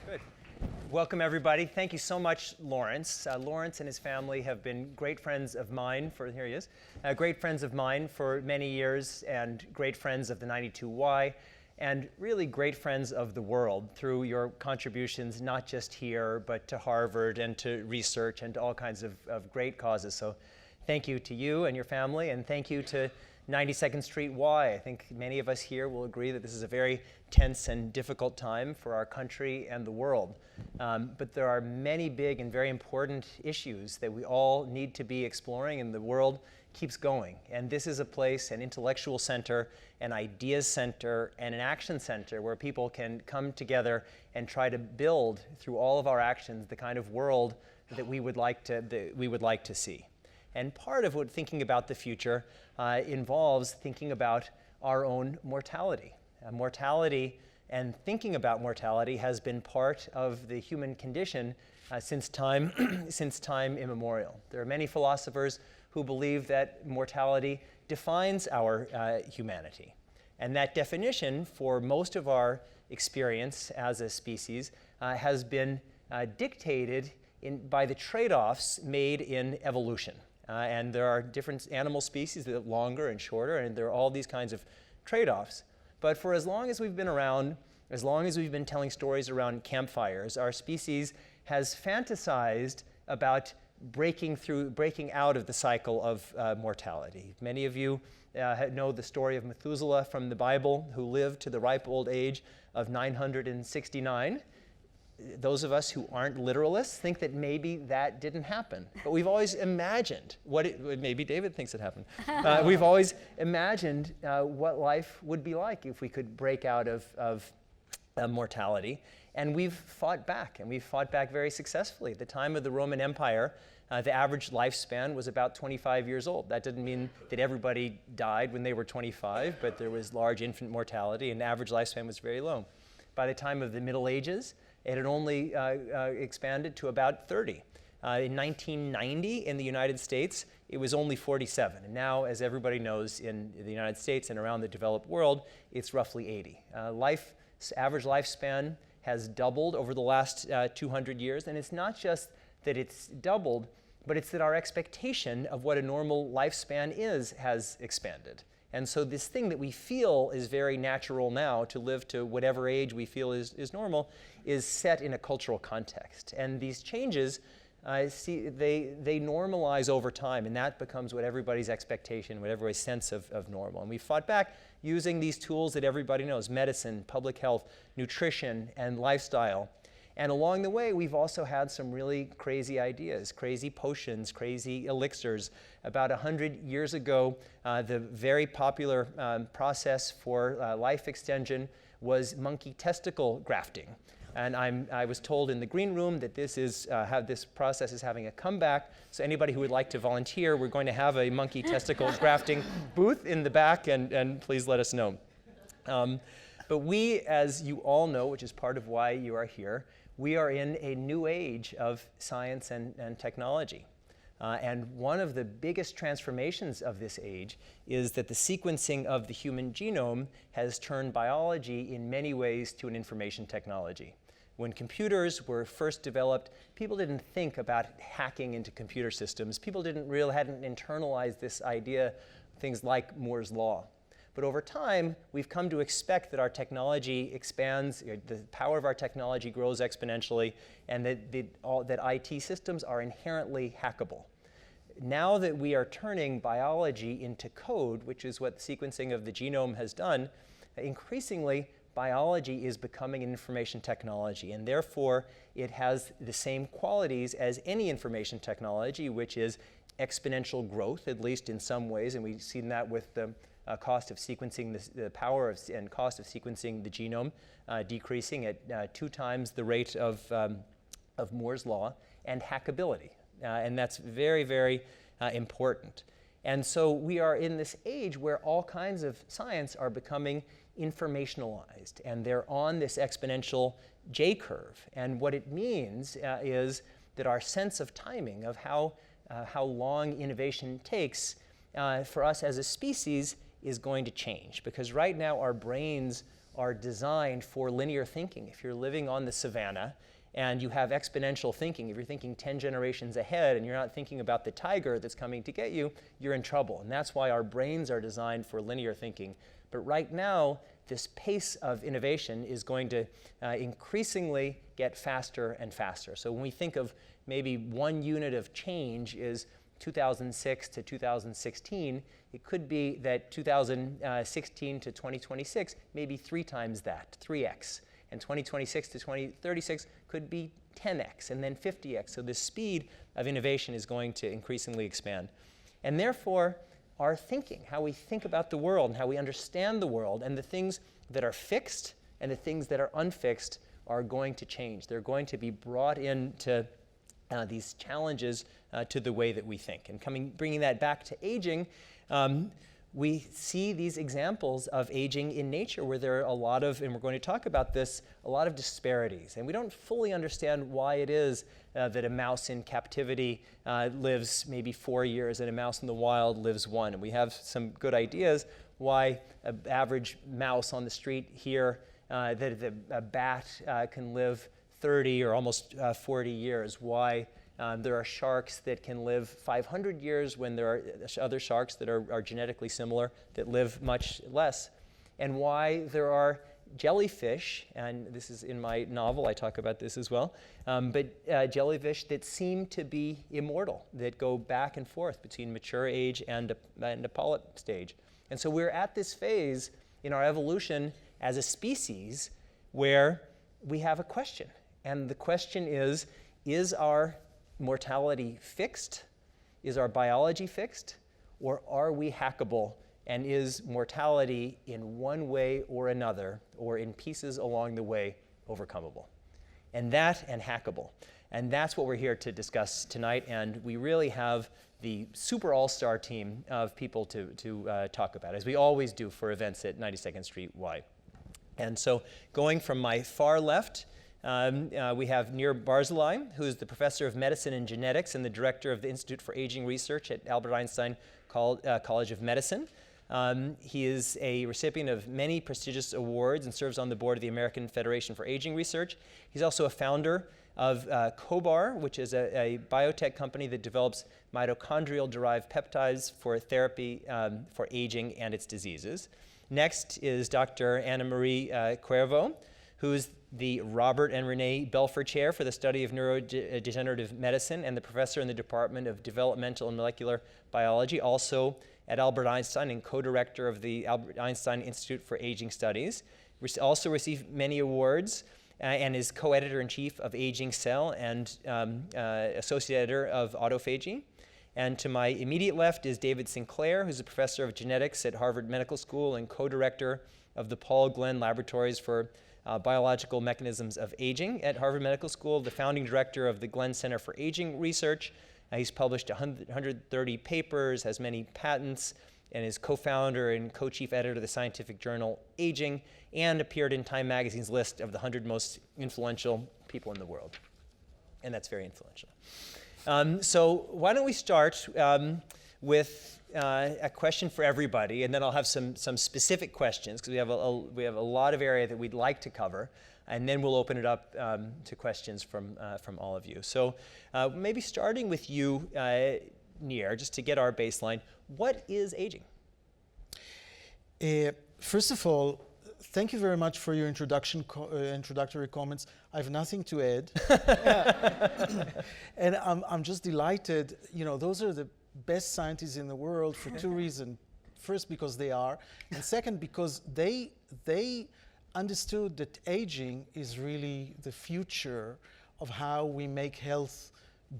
Good. Welcome, everybody. Thank you so much, Lawrence. Lawrence and his family have been great friends of mine here he is, great friends of mine for many years, and great friends of the 92Y, and really great friends of the world through your contributions, not just here, but to Harvard and to research and to all kinds of great causes. So thank you to you and your family, and thank you to 92nd Street Y. I think many of us here will agree that this is a very tense and difficult time for our country and the world. But there are many big and very important issues that we all need to be exploring, and the world keeps going. And this is a place, an intellectual center, an ideas center, and an action center where people can come together and try to build, through all of our actions, the kind of world that we would like to see. And part of what thinking about the future involves thinking about our own mortality. Mortality and thinking about mortality has been part of the human condition since time immemorial. There are many philosophers who believe that mortality defines our humanity. And that definition, for most of our experience as a species, has been dictated by the trade-offs made in evolution. And there are different animal species that live longer and shorter, and there are all these kinds of trade-offs. But for as long as we've been around, as long as we've been telling stories around campfires, our species has fantasized about breaking out of the cycle of mortality. Many of you know the story of Methuselah from the Bible, who lived to the ripe old age of 969. Those of us who aren't literalists think that maybe that didn't happen. But we've always imagined maybe David thinks it happened. We've always imagined what life would be like if we could break out of mortality. And we've fought back, and we've fought back very successfully. At the time of the Roman Empire, the average lifespan was about 25 years old. That didn't mean that everybody died when they were 25, but there was large infant mortality, and the average lifespan was very low. By the time of the Middle Ages, it had only expanded to about 30. In 1990, in the United States, it was only 47. And now, as everybody knows, in the United States and around the developed world, it's roughly 80. Average lifespan has doubled over the last 200 years. And it's not just that it's doubled, but it's that our expectation of what a normal lifespan is has expanded. And so this thing that we feel is very natural now, to live to whatever age we feel is normal, is set in a cultural context. And these changes, they normalize over time, and that becomes what everybody's expectation, what everybody's sense of normal. And we fought back using these tools that everybody knows: medicine, public health, nutrition, and lifestyle. And along the way, we've also had some really crazy ideas, crazy potions, crazy elixirs. About 100 years ago, the very popular process for life extension was monkey testicle grafting. And I was told in the green room that this process is having a comeback. So anybody who would like to volunteer, we're going to have a monkey testicle grafting booth in the back, and please let us know. But we, as you all know, which is part of why you are here, we are in a new age of science and technology. And one of the biggest transformations of this age is that the sequencing of the human genome has turned biology in many ways to an information technology. When computers were first developed, people didn't think about hacking into computer systems. People hadn't internalized this idea, things like Moore's Law. But over time, we've come to expect that our technology expands, the power of our technology grows exponentially, and that IT systems are inherently hackable. Now that we are turning biology into code, which is what sequencing of the genome has done, increasingly biology is becoming an information technology, and therefore it has the same qualities as any information technology, which is exponential growth, at least in some ways, and we've seen that with the cost of sequencing, the power and cost of sequencing the genome decreasing at 2 times the rate of Moore's Law, and hackability. And that's very, very important. And so we are in this age where all kinds of science are becoming informationalized, and they're on this exponential J-curve. And what it means is that our sense of timing, of how long innovation takes for us as a species, is going to change. Because right now our brains are designed for linear thinking. If you're living on the savannah and you have exponential thinking, if you're thinking 10 generations ahead and you're not thinking about the tiger that's coming to get you, you're in trouble. And that's why our brains are designed for linear thinking. But right now, this pace of innovation is going to increasingly get faster and faster. So when we think of maybe 1 unit of change is 2006 to 2016, it could be that 2016 to 2026 maybe 3 times that, 3x. And 2026 to 2036 could be 10x and then 50x. So the speed of innovation is going to increasingly expand. And therefore, our thinking, how we think about the world and how we understand the world, and the things that are fixed and the things that are unfixed are going to change. They're going to be brought into these challenges to the way that we think. And bringing that back to aging, we see these examples of aging in nature where there are a lot of, and we're going to talk about this, a lot of disparities. And we don't fully understand why it is that a mouse in captivity lives maybe 4 years and a mouse in the wild lives 1. And we have some good ideas why an average mouse on the street here, that a bat can live 30 or almost 40 years, why there are sharks that can live 500 years when there are other sharks that are genetically similar that live much less, and why there are jellyfish, and this is in my novel, I talk about this as well, but jellyfish that seem to be immortal, that go back and forth between mature age and a polyp stage. And so we're at this phase in our evolution as a species where we have a question. And the question is our mortality fixed? Is our biology fixed? Or are we hackable? And is mortality in one way or another, or in pieces along the way, overcomable? And hackable. And that's what we're here to discuss tonight. And we really have the super all-star team of people to talk about, as we always do for events at 92nd Street Y. And so going from my far left, we have Nir Barzilai, who is the professor of medicine and genetics and the director of the Institute for Aging Research at Albert Einstein College of Medicine. He is a recipient of many prestigious awards and serves on the board of the American Federation for Aging Research. He's also a founder of COBAR, which is a biotech company that develops mitochondrial-derived peptides for therapy for aging and its diseases. Next is Dr. Anamaria Cuervo, who is the Robert and Renee Belfer Chair for the Study of Neurodegenerative Medicine and the professor in the Department of Developmental and Molecular Biology, also at Albert Einstein and co-director of the Albert Einstein Institute for Aging Studies. Also received many awards and is co-editor-in-chief of Aging Cell and associate editor of Autophagy. And to my immediate left is David Sinclair, who's a professor of genetics at Harvard Medical School and co-director of the Paul Glenn Laboratories for Biological Mechanisms of Aging at Harvard Medical School, the founding director of the Glenn Center for Aging Research. He's published 130 papers, has many patents, and is co-founder and co-chief editor of the scientific journal Aging, and appeared in Time Magazine's list of the 100 most influential people in the world. And that's very influential. So why don't we start with a question for everybody, and then I'll have some specific questions, because we have a lot of area that we'd like to cover, and then we'll open it up to questions from all of you. So maybe starting with you, Nir, just to get our baseline, what is aging? First of all, thank you very much for your introductory comments. I have nothing to add. And I'm just delighted. You know, those are the best scientists in the world for 2 reasons. First, because they are, and second, because they understood that aging is really the future of how we make health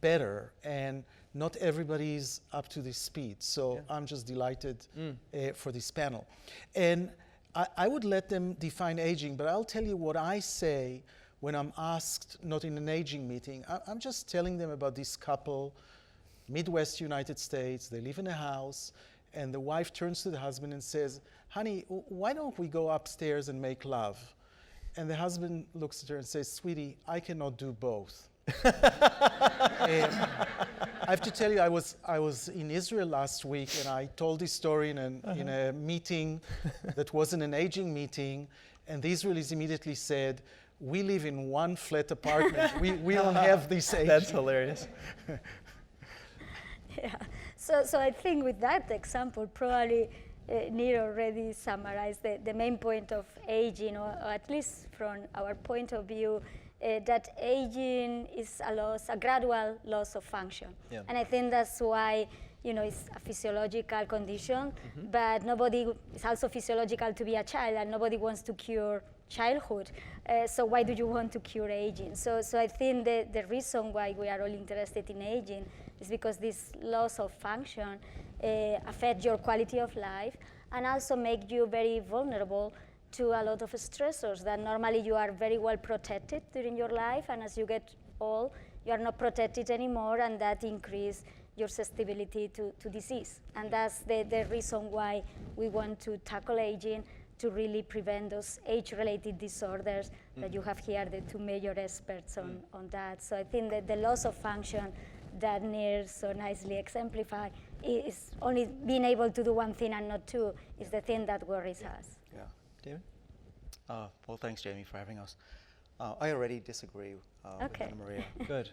better, and not everybody's up to this speed. So I'm just delighted for this panel. And I would let them define aging, but I'll tell you what I say when I'm asked, not in an aging meeting. I'm just telling them about this couple, Midwest United States. They live in a house, and the wife turns to the husband and says, "Honey, why don't we go upstairs and make love?" And the husband looks at her and says, "Sweetie, I cannot do both." I have to tell you, I was in Israel last week, and I told this story in a meeting that wasn't an aging meeting, And the Israelis immediately said, we live in one flat apartment. we don't have this aging. That's hilarious. Yeah. So I think with that example, probably Nir already summarized the main point of aging, or at least from our point of view, that aging is a gradual loss of function. Yeah. And I think that's why, it's a physiological condition, but it's also physiological to be a child, and nobody wants to cure childhood. So why do you want to cure aging? So I think the reason why we are all interested in aging is because this loss of function affect your quality of life and also make you very vulnerable to a lot of stressors that normally you are very well protected during your life, and as you get old, you are not protected anymore, and that increase your susceptibility to disease. And that's the reason why we want to tackle aging, to really prevent those age-related disorders that you have here, the two major experts on that. So I think that the loss of function that Nir so nicely exemplified is only being able to do one thing and not two is the thing that worries us. Yeah. David? Well, thanks, Jamie, for having us. I already disagree Okay. with Anamaria. Good.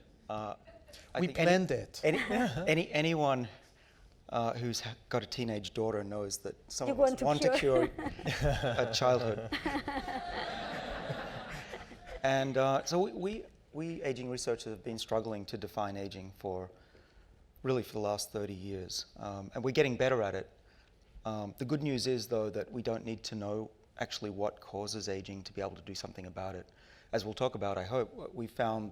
We planned it. Anyone who's got a teenage daughter knows that some You of us want to want to cure. cure a childhood. And so we aging researchers have been struggling to define aging for the last 30 years. And we're getting better at it. The good news is, though, that we don't need to know actually what causes aging to be able to do something about it. As we'll talk about, I hope, we found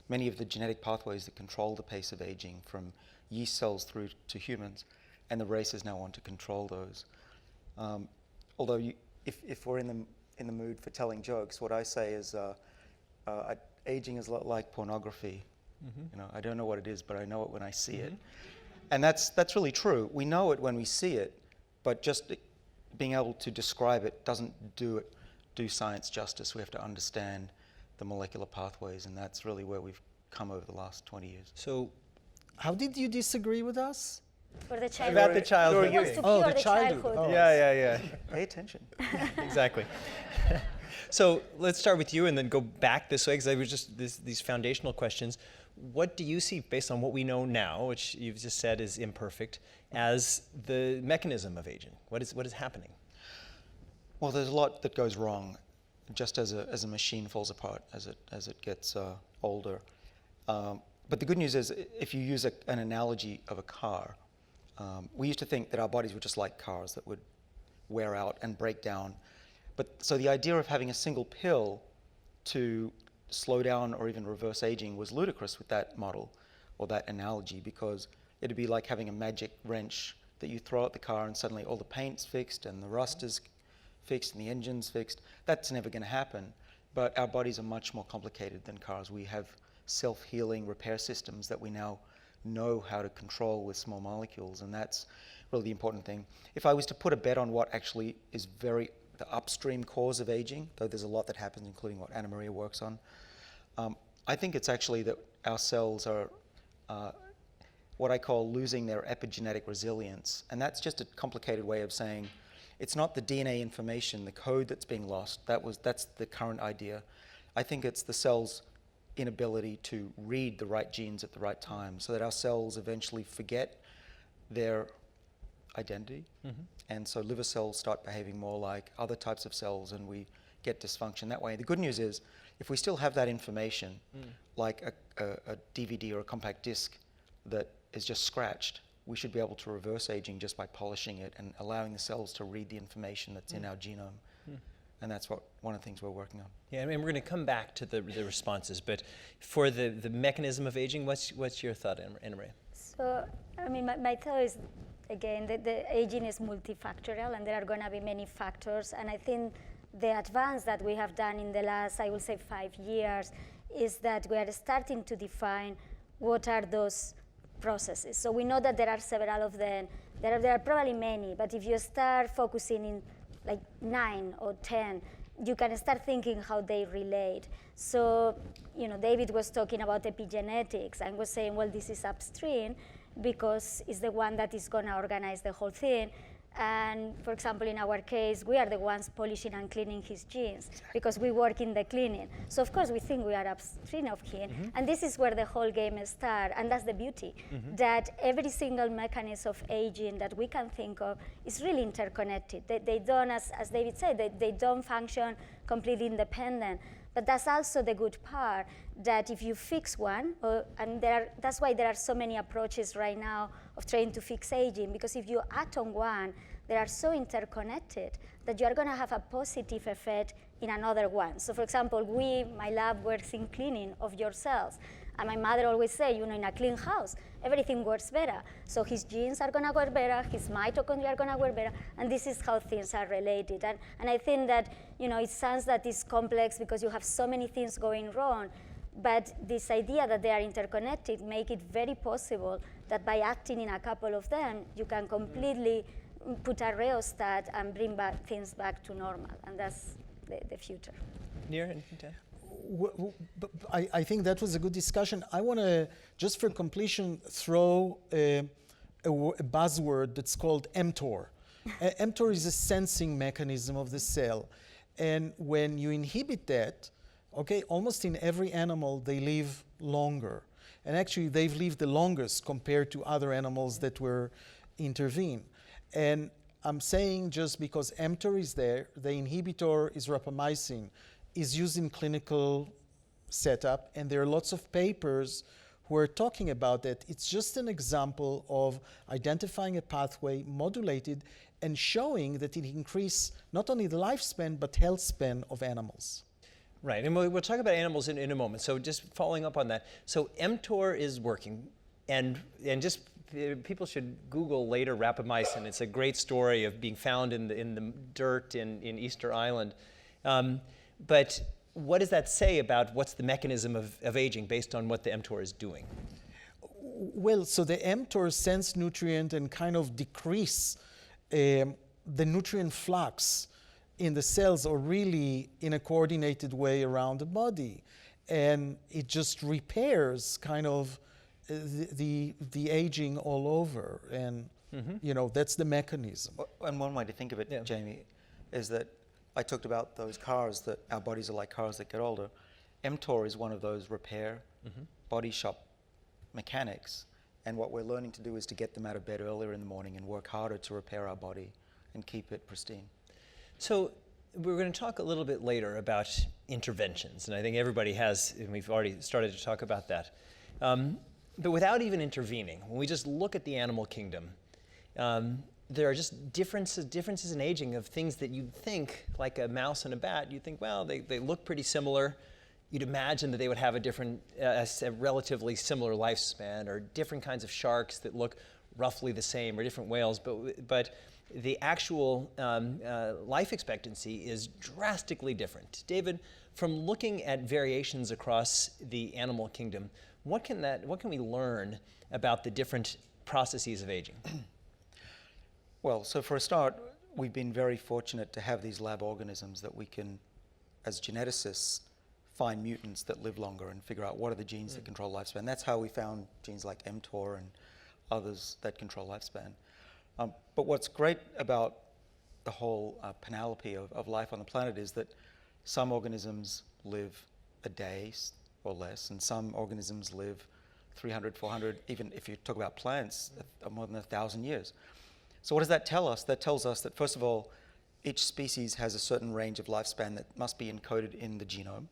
many of the genetic pathways that control the pace of aging, from yeast cells through to humans, and the races now want to control those. Although if we're in the mood for telling jokes, what I say is aging is like pornography. I don't know what it is, but I know it when I see it. And that's really true. We know it when we see it, but just being able to describe it doesn't do science justice. We have to understand the molecular pathways, and that's really where we've come over the last 20 years. So, How did you disagree with us? For the childhood. about the childhood. He wants to Oh, cure the childhood. Oh. Yeah. Pay attention. Exactly. So let's start with you and then go back this way, because I was just these foundational questions. What do you see, based on what we know now, which you've just said is imperfect, as the mechanism of aging? What is happening? Well, there's a lot that goes wrong, just as a machine falls apart as it gets older. But the good news is, if you use an analogy of a car, we used to think that our bodies were just like cars that would wear out and break down. So the idea of having a single pill to slow down or even reverse aging was ludicrous with that model or that analogy, because it'd be like having a magic wrench that you throw at the car and suddenly all the paint's fixed and the rust is fixed and the engine's fixed. That's never going to happen. But our bodies are much more complicated than cars. We have self-healing repair systems that we now know how to control with small molecules, and that's really the important thing. If I was to put a bet on what actually is the upstream cause of aging, though there's a lot that happens, including what Anamaria works on, I think it's actually that our cells are what I call losing their epigenetic resilience. And that's just a complicated way of saying it's not the DNA information, the code that's being lost. That's the current idea. I think it's the cell's inability to read the right genes at the right time, so that our cells eventually forget their identity. And so liver cells start behaving more like other types of cells, and we get dysfunction that way. The good news is, if we still have that information, like a DVD or a compact disc that is just scratched, we should be able to reverse aging just by polishing it and allowing the cells to read the information that's in our genome. And that's one of the things we're working on. Yeah, I mean, we're going to come back to the responses, but for the mechanism of aging, what's your thought, Anamaria? So, I mean, my thought is, again, that the aging is multifactorial, and there are going to be many factors. And I think the advance that we have done in the last, I would say, 5 years, is that we are starting to define what are those processes. So we know that there are several of them. There are probably many, but if you start focusing in like 9 or 10, you can start thinking how they relate. So, David was talking about epigenetics and was saying, well, this is upstream because it's the one that is going to organize the whole thing. And for example, in our case, we are the ones polishing and cleaning his genes because we work in the cleaning. So of course we think we are upstream of him. And this is where the whole game starts. And that's the beauty, that every single mechanism of aging that we can think of is really interconnected. They don't, as David said, they don't function completely independent. But that's also the good part, that if you fix one, and that's why there are so many approaches right now of trying to fix aging, because if you act on one, they are so interconnected that you are going to have a positive effect in another one. So for example, my lab works in cleaning of your cells. And my mother always say, in a clean house, everything works better. So his genes are going to work better, his mitochondria are going to work better, and this is how things are related. And I think that, it sounds that it's complex because you have so many things going wrong, but this idea that they are interconnected make it very possible that by acting in a couple of them, you can completely put a rheostat and bring things back to normal, and that's the future. Nir, anything to add? I think that was a good discussion. I want to, just for completion, throw a buzzword that's called mTOR. mTOR is a sensing mechanism of the cell. And when you inhibit that, almost in every animal, they live longer. And actually, they've lived the longest compared to other animals that were intervened. And I'm saying just because mTOR is there, the inhibitor is rapamycin, is used in clinical setup, and there are lots of papers who are talking about that. It's just an example of identifying a pathway, modulated, and showing that it increases not only the lifespan, but health span of animals. Right, and we'll talk about animals in a moment. So just following up on that. So mTOR is working, and just people should Google later rapamycin. It's a great story of being found in the dirt in Easter Island. But what does that say about what's the mechanism of aging based on what the mTOR is doing? Well, so the mTOR sense nutrient and kind of decrease the nutrient flux in the cells, or really in a coordinated way around the body. And it just repairs kind of the aging all over. And, that's the mechanism. And one way to think of it, Jamie, is that I talked about those cars, that our bodies are like cars that get older. mTOR is one of those repair body shop mechanics. And what we're learning to do is to get them out of bed earlier in the morning and work harder to repair our body and keep it pristine. So we're going to talk a little bit later about interventions. And I think everybody has, and we've already started to talk about that. But without even intervening, when we just look at the animal kingdom, there are just differences in aging of things that you'd think, like a mouse and a bat, you'd think, well, they look pretty similar. You'd imagine that they would have a relatively similar lifespan, or different kinds of sharks that look roughly the same, or different whales, but the actual life expectancy is drastically different. David, from looking at variations across the animal kingdom, what can we learn about the different processes of aging? Well, so for a start, we've been very fortunate to have these lab organisms that we can, as geneticists, find mutants that live longer and figure out what are the genes that control lifespan. That's how we found genes like mTOR and others that control lifespan. But what's great about the whole panoply of life on the planet is that some organisms live a day or less, and some organisms live 300, 400, even if you talk about plants, more than 1,000 years. So what does that tell us? That tells us that, first of all, each species has a certain range of lifespan that must be encoded in the genome.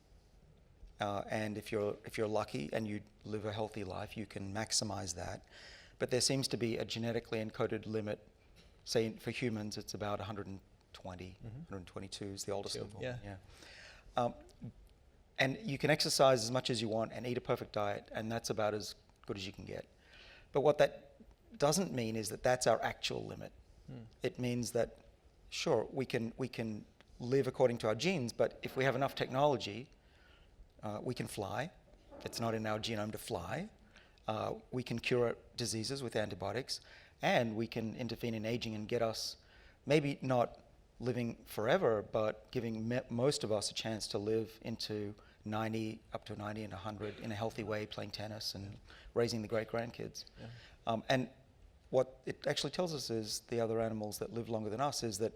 And if you're lucky and you live a healthy life, you can maximize that. But there seems to be a genetically encoded limit. Say for humans, it's about 120, 122 is the oldest of all. Yeah. And you can exercise as much as you want and eat a perfect diet, and that's about as good as you can get. But what that doesn't mean is that that's our actual limit. It means that, sure, we can live according to our genes, but if we have enough technology, we can fly. It's not in our genome to fly. We can cure diseases with antibiotics, and we can intervene in aging and get us, maybe not living forever, but giving most of us a chance to live into 90, up to 90 and 100 in a healthy way, playing tennis and raising the great-grandkids. And what it actually tells us is the other animals that live longer than us is that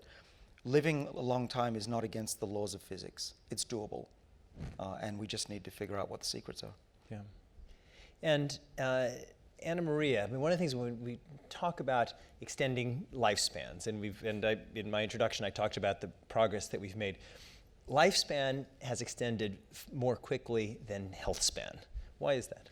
living a long time is not against the laws of physics. It's doable. And we just need to figure out what the secrets are. Yeah. And Anamaria, I mean, one of the things when we talk about extending lifespans, and in my introduction I talked about the progress that we've made. Lifespan has extended more quickly than health span. Why is that?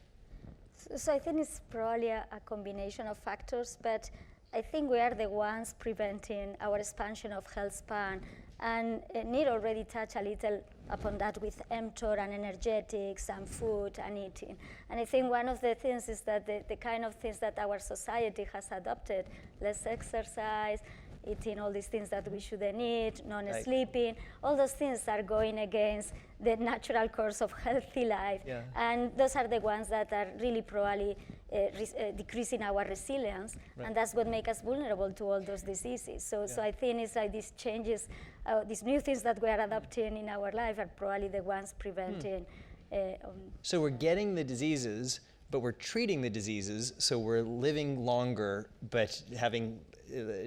So I think it's probably a combination of factors, but I think we are the ones preventing our expansion of health span. And Nir already touched a little upon that with mTOR and energetics and food and eating. And I think one of the things is that the kind of things that our society has adopted, less exercise, eating all these things that we shouldn't eat, non-sleeping, all those things are going against the natural course of healthy life. Yeah. And those are the ones that are really probably decreasing our resilience, and that's what makes us vulnerable to all those diseases. So I think it's like these changes, these new things that we are adopting in our life are probably the ones preventing. So we're getting the diseases, but we're treating the diseases, so we're living longer, but having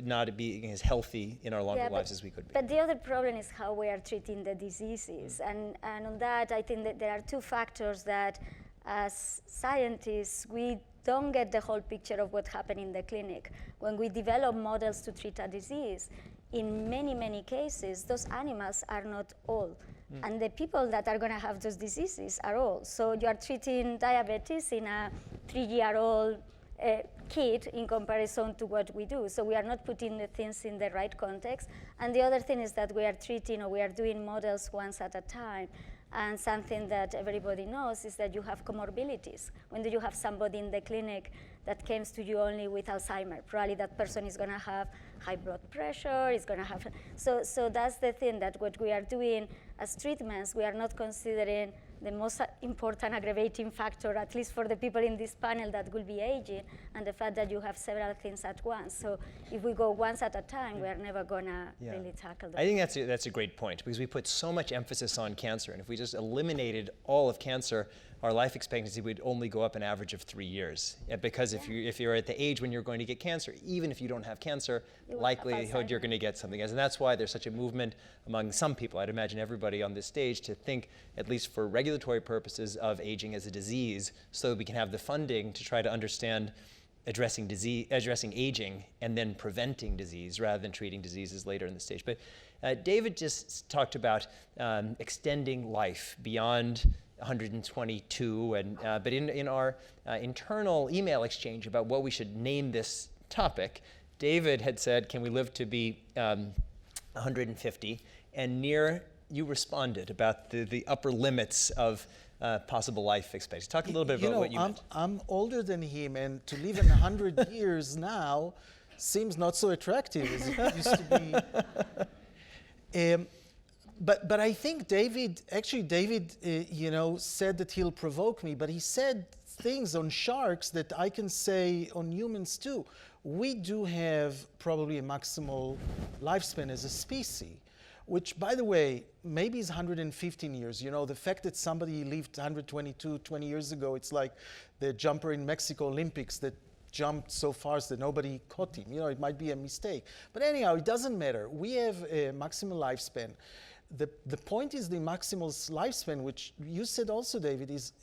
not being as healthy in our longer lives as we could be. But the other problem is how we are treating the diseases. And on that, I think that there are two factors that, as scientists, we don't get the whole picture of what happened in the clinic. When we develop models to treat a disease, in many, many cases, those animals are not old. And the people that are going to have those diseases are old. So you are treating diabetes in a 3-year-old kid in comparison to what we do. So we are not putting the things in the right context. And the other thing is that we are treating, or we are doing models once at a time. And something that everybody knows is that you have comorbidities. When do you have somebody in the clinic that comes to you only with Alzheimer's? Probably that person is going to have high blood pressure, is going to have... So that's the thing, that what we are doing as treatments, we are not considering the most important aggravating factor, at least for the people in this panel, that will be aging, and the fact that you have several things at once. So if we go once at a time, we are never going to really tackle that. I think that's a great point, because we put so much emphasis on cancer, and if we just eliminated all of cancer, our life expectancy would only go up an average of 3 years. Because if you're at the age when you're going to get cancer, even if you don't have cancer, likelihood you're going to get something else. And that's why there's such a movement among some people, I'd imagine everybody on this stage, to think, at least for regulatory purposes, of aging as a disease, so that we can have the funding to try to understand addressing aging and then preventing disease rather than treating diseases later in the stage. But David just talked about extending life beyond 122, but in our internal email exchange about what we should name this topic, David had said, can we live to be 150? And Nir, you responded about the upper limits of possible life expectancy. Talk a little bit about what you meant. I'm older than him, and to live in 100 years now seems not so attractive as it used to be. But I think David, said that he'll provoke me, but he said things on sharks that I can say on humans too. We do have probably a maximal lifespan as a species, which, by the way, maybe is 115 years. You know, the fact that somebody lived 20 years ago, it's like the jumper in Mexico Olympics that jumped so fast that nobody caught him. You know, it might be a mistake. But anyhow, it doesn't matter. We have a maximal lifespan. The point is the maximal lifespan, which you said also, David, is,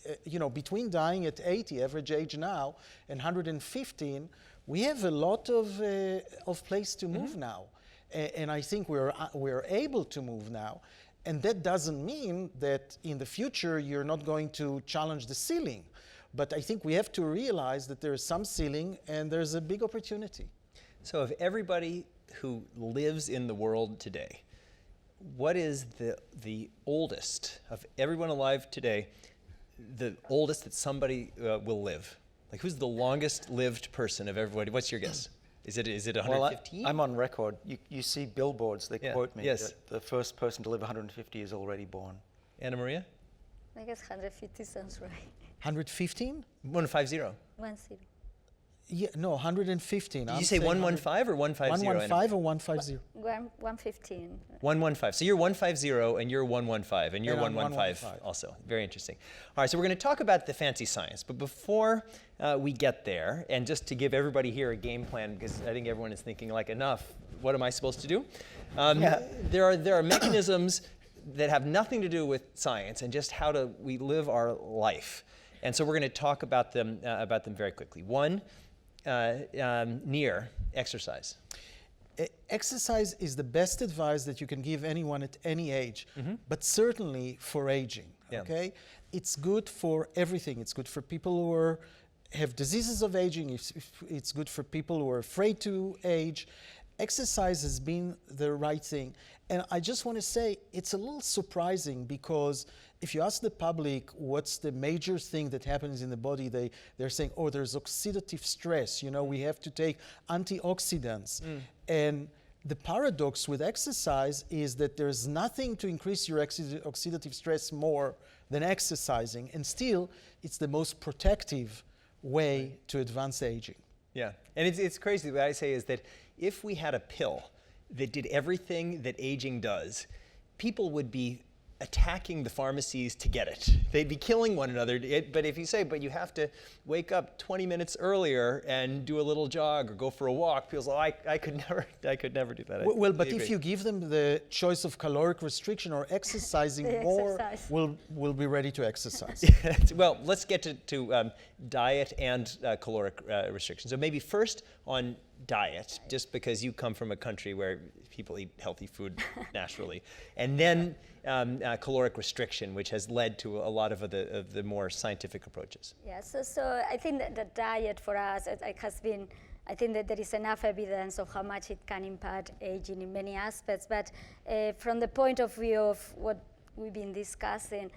between dying at 80, average age now, and 115, we have a lot of place to move now. And I think we're able to move now. And that doesn't mean that in the future you're not going to challenge the ceiling. But I think we have to realize that there is some ceiling and there's a big opportunity. So of everybody who lives in the world today, what is the oldest of everyone alive today, the oldest that somebody will live? Like, who's the longest lived person of everybody? What's your guess? Is it 115? Well, I'm on record. You see billboards, they quote me. Yes. That the first person to live 150 is already born. Anamaria? I guess 150 sounds right. 115? 150. 10. Yeah, no, 115. Did you say 115 or 150? 115 or 150? 115. 115. So you're 150 and you're 115 and you're And I'm 115 115. also. Very interesting. All right, so we're going to talk about the fancy science. But before we get there, and just to give everybody here a game plan, because I think everyone is thinking, like, enough, what am I supposed to do? There are mechanisms that have nothing to do with science and just how we live our life. And so we're going to talk about them very quickly. One, near exercise. Exercise is the best advice that you can give anyone at any age, but certainly for aging. Yeah. Okay, it's good for everything. It's good for people who have diseases of aging. It's good for people who are afraid to age. Exercise has been the right thing, and I just want to say it's a little surprising because if you ask the public what's the major thing that happens in the body, they're saying, oh, there's oxidative stress. You know, we have to take antioxidants. And the paradox with exercise is that there's nothing to increase your oxidative stress more than exercising, and still it's the most protective way to advance aging. Yeah, and it's crazy. What I say is that if we had a pill that did everything that aging does, people would be attacking the pharmacies to get it. They'd be killing one another. But if you say, but you have to wake up 20 minutes earlier and do a little jog or go for a walk, people say, oh, I could never do that. Well, but if you give them the choice of caloric restriction or exercising more, we'll be ready to exercise. Well, let's get to diet and caloric restriction. So maybe first on diet, just because you come from a country where people eat healthy food naturally, and then caloric restriction, which has led to a lot of the more scientific approaches. Yeah, so I think that the diet for us it has been, I think that there is enough evidence of how much it can impact aging in many aspects, but from the point of view of what we've been discussing,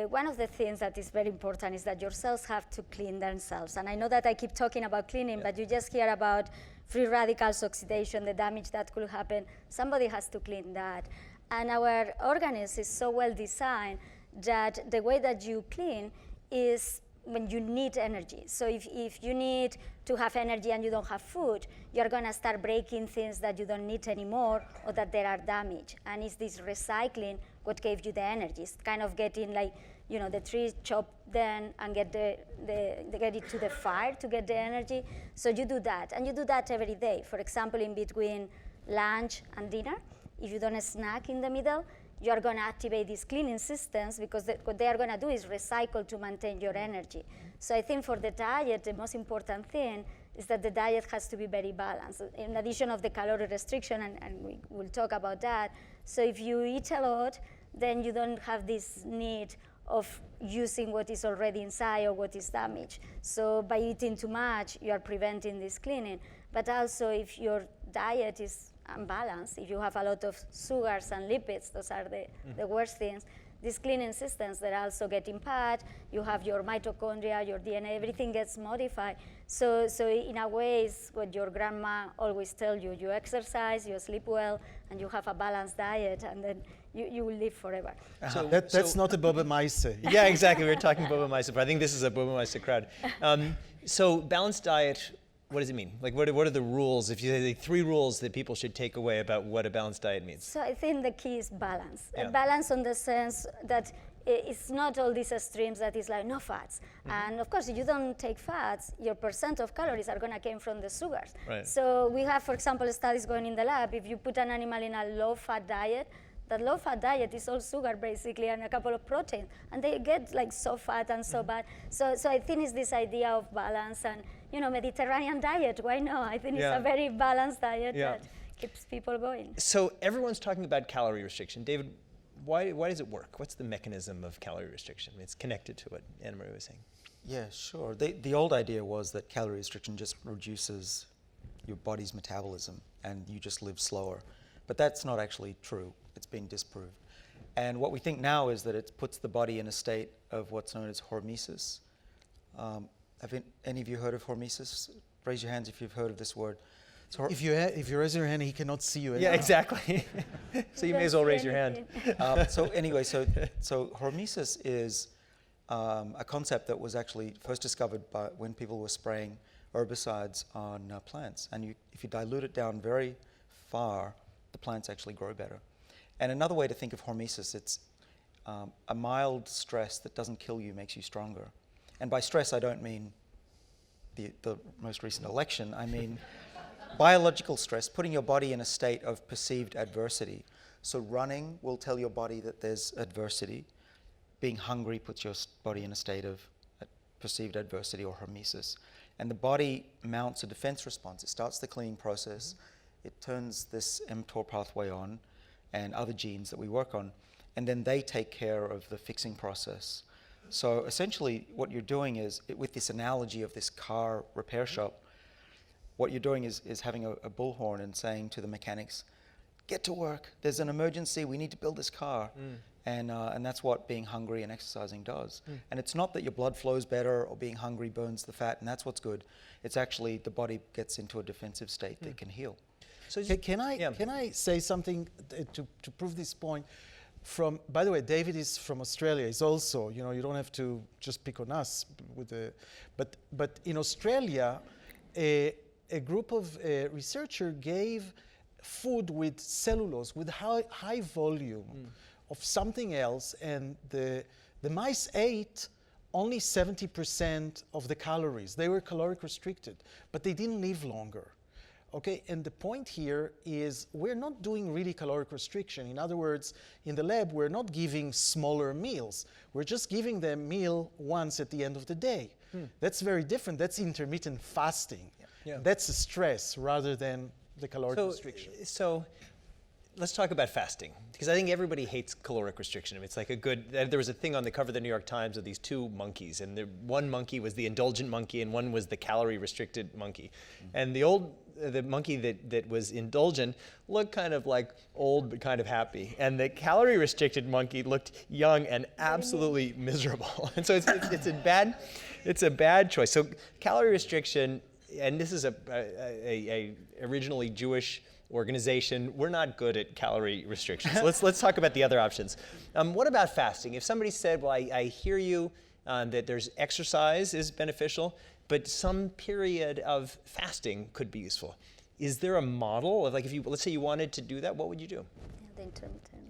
one of the things that is very important is that your cells have to clean themselves. And I know that I keep talking about cleaning, but you just hear about free radicals oxidation, the damage that could happen. Somebody has to clean that. And our organism is so well designed that the way that you clean is when you need energy. So if you need to have energy and you don't have food, you're going to start breaking things that you don't need anymore or that they are damaged. And it's this recycling what gave you the energy. It's kind of getting like, you know, the tree chopped then and get get it to the fire to get the energy. So you do that, and you do that every day. For example, in between lunch and dinner, if you don't snack in the middle, you are going to activate these cleaning systems because what they are going to do is recycle to maintain your energy. So I think for the diet, the most important thing is that the diet has to be very balanced. In addition of the calorie restriction, and we will talk about that. So if you eat a lot, then you don't have this need of using what is already inside or what is damaged. So by eating too much, you are preventing this cleaning. But also if your diet is unbalanced, if you have a lot of sugars and lipids, those are the worst things, these cleaning systems that also get impaired, you have your mitochondria, your DNA, everything gets modified. So in a way, it's what your grandma always tells you. You exercise, you sleep well, and you have a balanced diet, and then you will live forever. So That's not a Bobemeister. Yeah, exactly. We were talking Bobemeister, but I think this is a Bobemeister crowd. So balanced diet, what does it mean? Like, what are the rules? If you say the 3 rules that people should take away about what a balanced diet means. So I think the key is balance. Yeah. Balance in the sense that it's not all these extremes that is like no fats. And of course, if you don't take fats, your percent of calories are going to come from the sugars. Right. So we have, for example, studies going in the lab. If you put an animal in a low-fat diet, that low-fat diet is all sugar basically and a couple of protein, and they get like so fat and so bad. So I think it's this idea of balance and, you know, Mediterranean diet. Why not? I think it's a very balanced diet that keeps people going. So everyone's talking about calorie restriction. David, why does it work? What's the mechanism of calorie restriction? It's connected to what Anamaria was saying. Yeah, sure. The old idea was that calorie restriction just reduces your body's metabolism and you just live slower. But that's not actually true. It's been disproved. And what we think now is that it puts the body in a state of what's known as hormesis. Have any of you heard of hormesis? Raise your hands if you've heard of this word. So If you raise your hand, he cannot see you. Yeah, exactly. So you may as well raise your hand. so anyway, so hormesis is a concept that was actually first discovered by when people were spraying herbicides on plants. And if you dilute it down very far, the plants actually grow better. And another way to think of hormesis, it's a mild stress that doesn't kill you makes you stronger. And by stress, I don't mean the most recent election. I mean biological stress, putting your body in a state of perceived adversity. So running will tell your body that there's adversity. Being hungry puts your body in a state of perceived adversity or hormesis. And the body mounts a defense response. It starts the cleaning process. It turns this mTOR pathway on and other genes that we work on. And then they take care of the fixing process. So essentially what you're doing is, with this analogy of this car repair shop, what you're doing is having a bullhorn and saying to the mechanics, get to work, there's an emergency, we need to build this car. And that's what being hungry and exercising does. And it's not that your blood flows better or being hungry burns the fat, and that's what's good. It's actually the body gets into a defensive state that can heal. So can I say something to prove this point? By the way, David is from Australia. He's also, you don't have to just pick on us but in Australia, a group of researchers gave food with cellulose, with high volume of something else, and the mice ate only 70% of the calories. They were caloric restricted, but they didn't live longer. Okay, and the point here is we're not doing really caloric restriction. In other words, in the lab, we're not giving smaller meals. We're just giving them meal once at the end of the day. That's very different. That's intermittent fasting. Yeah. That's a stress rather than the caloric restriction. So let's talk about fasting, because I think everybody hates caloric restriction. I mean, it's like there was a thing on the cover of the New York Times of these two monkeys, and one monkey was the indulgent monkey and one was the calorie restricted monkey. And the monkey that was indulgent looked kind of like old but kind of happy, and the calorie restricted monkey looked young and absolutely miserable. And so it's a bad choice. So calorie restriction, and this is a originally Jewish organization, we're not good at calorie restrictions. Let's talk about the other options. What about fasting? If somebody said, well, I hear you that there's exercise is beneficial, but some period of fasting could be useful. Is there a model of, like, let's say you wanted to do that, what would you do? The intermittent.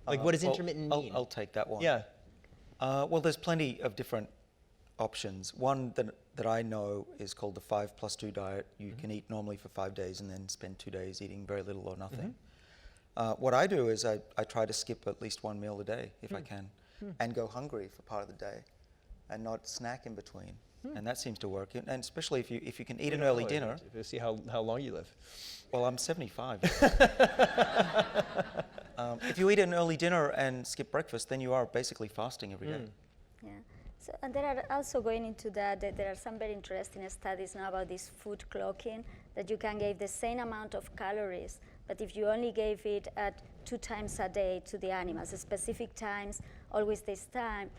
Like, what does intermittent mean? I'll take that one. Yeah. Well, there's plenty of different options. One that I know is called the 5+2 diet. You can eat normally for 5 days and then spend 2 days eating very little or nothing. What I do is I try to skip at least one meal a day if I can, and go hungry for part of the day and not snack in between. And that seems to work. And especially if you can eat an early dinner. To see how long you live. Well, I'm 75. If you eat an early dinner and skip breakfast, then you are basically fasting every day. Yeah. So, and there are also going into that there are some very interesting studies now about this food cloaking, that you can give the same amount of calories, but if you only gave it at 2 times a day to the animals, specific times, always this time,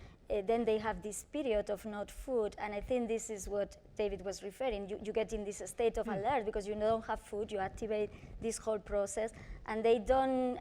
then they have this period of not food, and I think this is what David was referring. You get in this state of alert because you don't have food, you activate this whole process, and they don't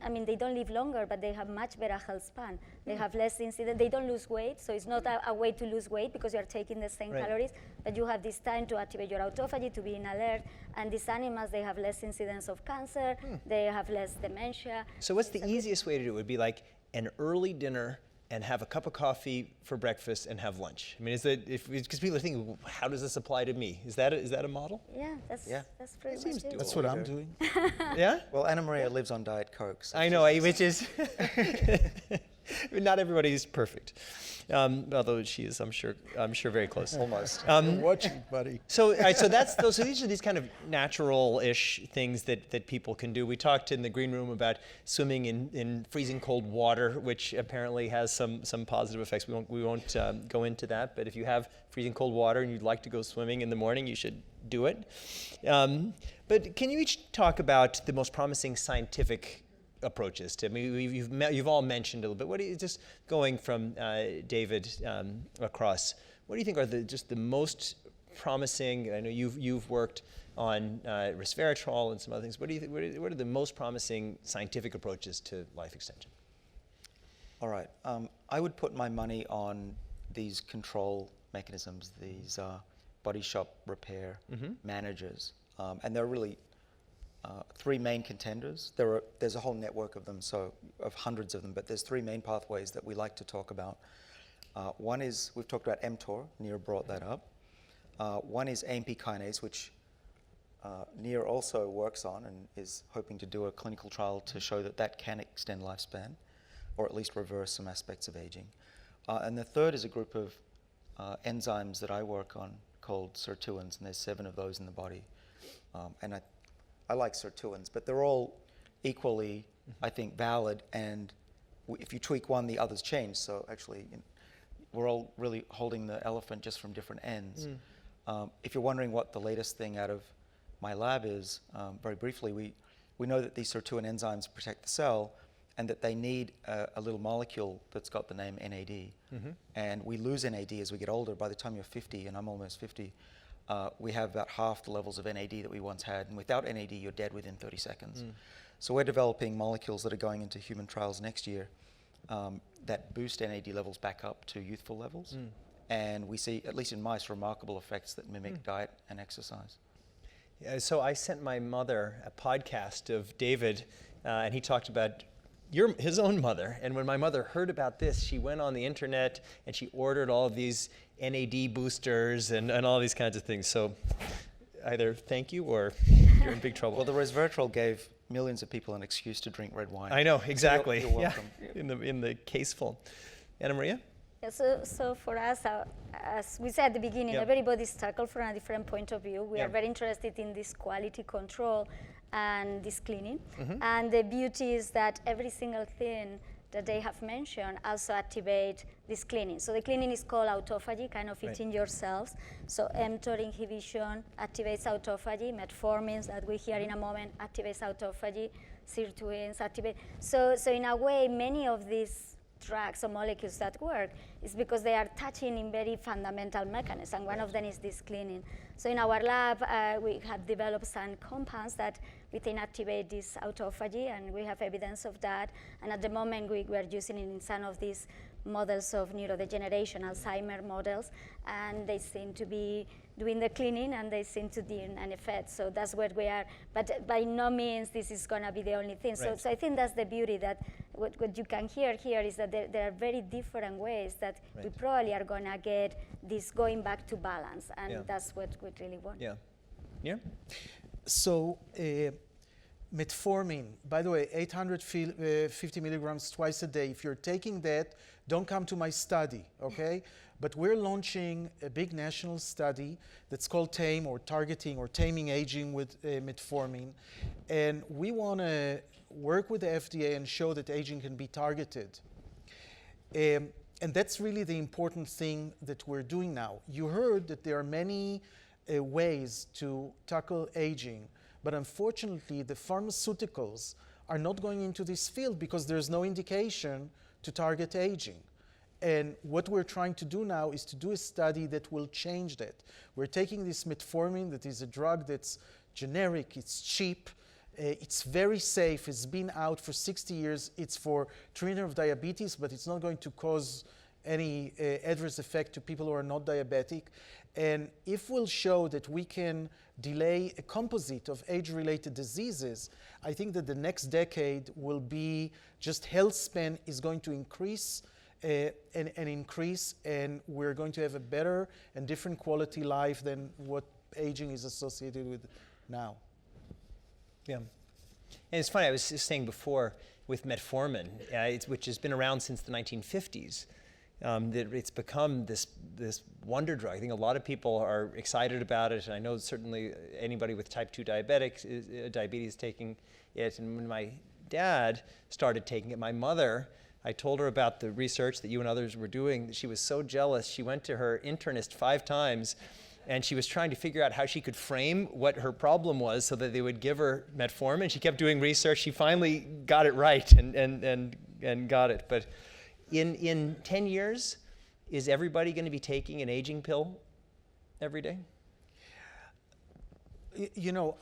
live longer, but they have much better health span. They have less incidence, they don't lose weight, so it's not a way to lose weight because you are taking the same calories, but you have this time to activate your autophagy, to be in alert, and these animals, they have less incidence of cancer, they have less dementia. So what's the easiest way to do it? Would be like an early dinner and have a cup of coffee for breakfast and have lunch. I mean, because people are thinking, how does this apply to me? Is that a model? Yeah, that's pretty much it. That's what I'm doing. Yeah? Well, Anamaria lives on Diet Coke. So I know, which is, not everybody's perfect. Although she is, I'm sure very close. almost. Watch it, buddy. So these are these kind of natural-ish things that people can do. We talked in the green room about swimming in freezing cold water, which apparently has some positive effects. We won't go into that, but if you have freezing cold water and you'd like to go swimming in the morning, you should do it. But can you each talk about the most promising scientific approaches to? I mean, you've all mentioned a little bit. What do you, just going from David across, what do you think are the most promising? I know you've worked on resveratrol and some other things. What do you think? What are the most promising scientific approaches to life extension? All right. I would put my money on these control mechanisms, these body shop repair managers. And there are really three main contenders. There's a whole network of them, of hundreds of them, but there's three main pathways that we like to talk about. One is, we've talked about mTOR, Nir brought that up. One is AMP kinase, which Nir also works on and is hoping to do a clinical trial to show that that can extend lifespan, or at least reverse some aspects of aging. And the third is a group of enzymes that I work on called sirtuins, and there's 7 of those in the body. And I like sirtuins, but they're all equally, I think, valid, and if you tweak one, the others change. So actually, we're all really holding the elephant just from different ends. If you're wondering what the latest thing out of my lab is, very briefly, we know that these sirtuin enzymes protect the cell, and that they need a little molecule that's got the name NAD. And we lose NAD as we get older. By the time you're 50, and I'm almost 50, we have about half the levels of NAD that we once had. And without NAD, you're dead within 30 seconds. So we're developing molecules that are going into human trials next year that boost NAD levels back up to youthful levels. And we see, at least in mice, remarkable effects that mimic diet and exercise. So I sent my mother a podcast of David, and he talked about his own mother. And when my mother heard about this, she went on the internet and she ordered all of these NAD boosters and all these kinds of things. So either thank you or you're in big trouble. Well, the resveratrol gave millions of people an excuse to drink red wine. I know, exactly. So you're welcome. Yeah, in the caseful. Anamaria? Yeah, so for us, as we said at the beginning, everybody's tackled from a different point of view. We are very interested in this quality control and this cleaning. And the beauty is that every single thing that they have mentioned also activate this cleaning. So the cleaning is called autophagy, kind of eating your cells. So mTOR inhibition activates autophagy. Metformin, that we hear in a moment, activates autophagy. Sirtuins activate. So in a way, many of these drugs or molecules that work is because they are touching in very fundamental mechanisms, and one of them is this cleaning. So in our lab, we have developed some compounds that we think activate this autophagy, and we have evidence of that. And at the moment, we are using it in some of these models of neurodegeneration, Alzheimer models, and they seem to be doing the cleaning, and they seem to be an effect. So that's where we are. But by no means this is going to be the only thing. So I think that's the beauty, that what you can hear here is that there are very different ways that we probably are going to get this going back to balance, and that's what we really want. Yeah. So metformin, by the way, 850 milligrams twice a day. If you're taking that, don't come to my study, okay? But we're launching a big national study that's called TAME, or Targeting or Taming Aging with Metformin. And we want to work with the FDA and show that aging can be targeted. And that's really the important thing that we're doing now. You heard that there are many ways to tackle aging, but unfortunately the pharmaceuticals are not going into this field because there's no indication to target aging. And what we're trying to do now is to do a study that will change that. We're taking this metformin, that is a drug that's generic, it's cheap, it's very safe, it's been out for 60 years, it's for treatment of diabetes, but it's not going to cause any adverse effect to people who are not diabetic. And if we'll show that we can delay a composite of age-related diseases, I think that the next decade will be just health span is going to increase and increase, and we're going to have a better and different quality life than what aging is associated with now. Yeah. And it's funny, I was just saying before with metformin, which has been around since the 1950s, that it's become this wonder drug. I think a lot of people are excited about it, and I know certainly anybody with type 2 diabetes taking it. And when my dad started taking it, my mother, I told her about the research that you and others were doing. She was so jealous. She went to her internist 5 times, and she was trying to figure out how she could frame what her problem was so that they would give her metformin. She kept doing research. She finally got it right and got it. But in 10 years, is everybody going to be taking an aging pill every day? You know,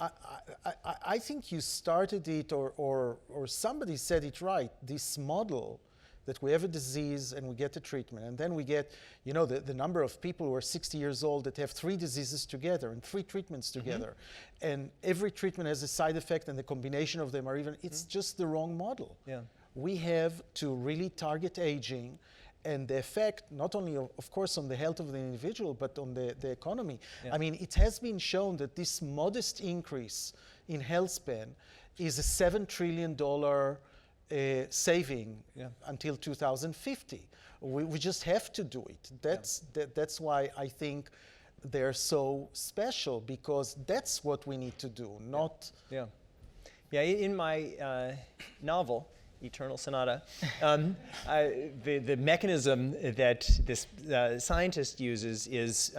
I think you started it, or somebody said it right. This model that we have a disease and we get a treatment, and then we get, you know, the number of people who are 60 years old that have 3 diseases together and 3 treatments together, and every treatment has a side effect, and the combination of them are even, it's just the wrong model. Yeah. We have to really target aging and the effect, not only of course on the health of the individual, but on the economy. Yeah. I mean, it has been shown that this modest increase in health span is a $7 trillion saving until 2050. We just have to do it. That's why I think they're so special, because that's what we need to do, not... Yeah. In my novel, Eternal Sonata, the mechanism that this scientist uses is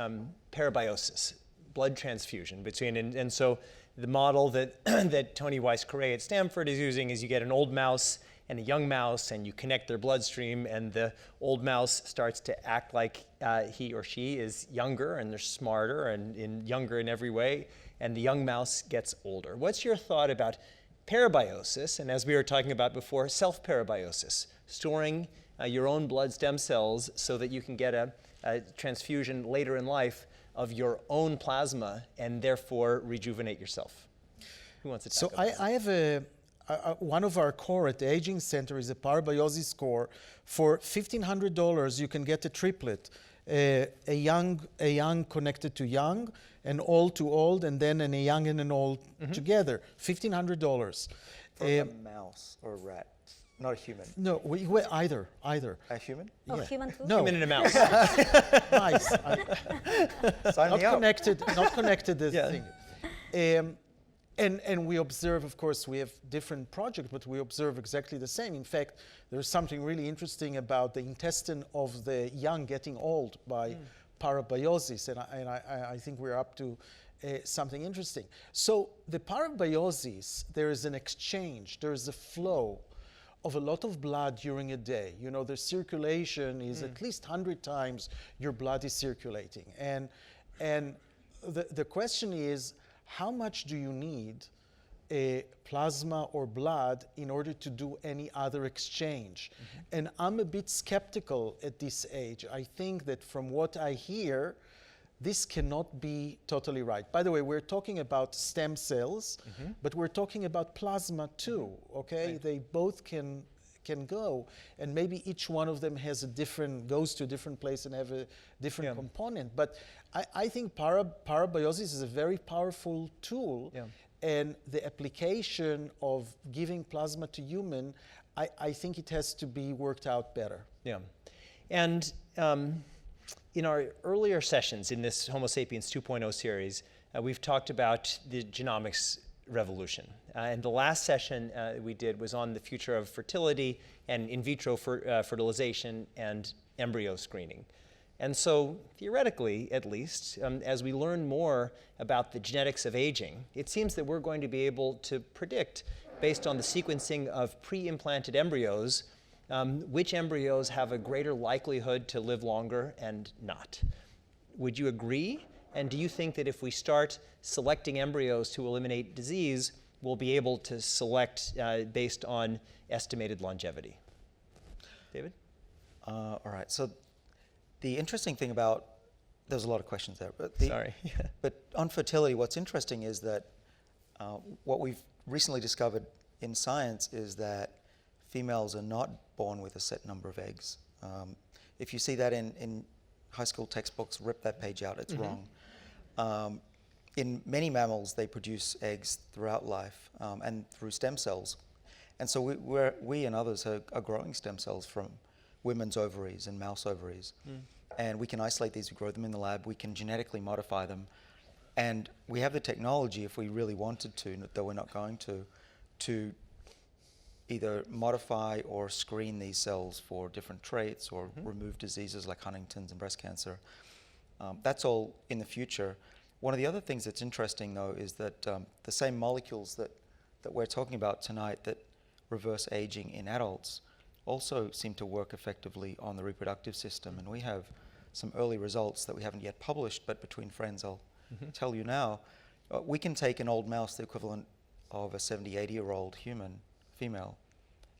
parabiosis, blood transfusion between, and so the model that that Tony Weiss-Correa at Stanford is using is you get an old mouse and a young mouse, and you connect their bloodstream, and the old mouse starts to act like he or she is younger, and they're smarter and younger in every way, and the young mouse gets older. What's your thought about parabiosis, and as we were talking about before, self-parabiosis, storing your own blood stem cells so that you can get a transfusion later in life of your own plasma and therefore rejuvenate yourself? Who wants to So tackle that? I have one of our core at the Aging Center is a parabiosis core. For $1,500, you can get a triplet, a young connected to young, an old to old, and then a young and an old together. $1,500. For a mouse or a rat, not a human. No, either. A human? Oh, Yeah. human too? No, Human and a mouse. nice. Sign Not me up. connected. The Yeah. thing. And we observe, of course, we have different projects, but we observe exactly the same. In fact, there's something really interesting about the intestine of the young getting old by parabiosis, and I think we're up to something interesting. So the parabiosis, there is an exchange, there is a flow of a lot of blood during a day. You know, the circulation is at least 100 times your blood is circulating. And the question is, how much do you need a plasma or blood in order to do any other exchange? And I'm a bit skeptical at this age. I think that from what I hear, this cannot be totally right. By the way, we're talking about stem cells, but we're talking about plasma too, okay? Right. They both can go, and maybe each one of them has goes to a different place and have a different component. But I think parabiosis is a very powerful tool, and the application of giving plasma to human, I think it has to be worked out better. Yeah. And in our earlier sessions in this Homo sapiens 2.0 series, we've talked about the genomics revolution. And the last session we did was on the future of fertility and in vitro fertilization and embryo screening. And so, theoretically, at least, as we learn more about the genetics of aging, it seems that we're going to be able to predict, based on the sequencing of pre-implanted embryos, which embryos have a greater likelihood to live longer and not. Would you agree? And do you think that if we start selecting embryos to eliminate disease, we'll be able to select based on estimated longevity? David? All right. So the interesting thing about, there's a lot of questions there. But Sorry. But on fertility, what's interesting is that what we've recently discovered in science is that females are not born with a set number of eggs. If you see that in high school textbooks, rip that page out, it's wrong. In many mammals, they produce eggs throughout life and through stem cells. And so we and others are growing stem cells from women's ovaries and mouse ovaries. And we can isolate these, we grow them in the lab, we can genetically modify them. And we have the technology, if we really wanted to, though we're not going to either modify or screen these cells for different traits or remove diseases like Huntington's and breast cancer. That's all in the future. One of the other things that's interesting, though, is that the same molecules that we're talking about tonight that reverse aging in adults also seem to work effectively on the reproductive system. And we have some early results that we haven't yet published, but between friends I'll tell you now. We can take an old mouse, the equivalent of a 70, 80-year-old human female,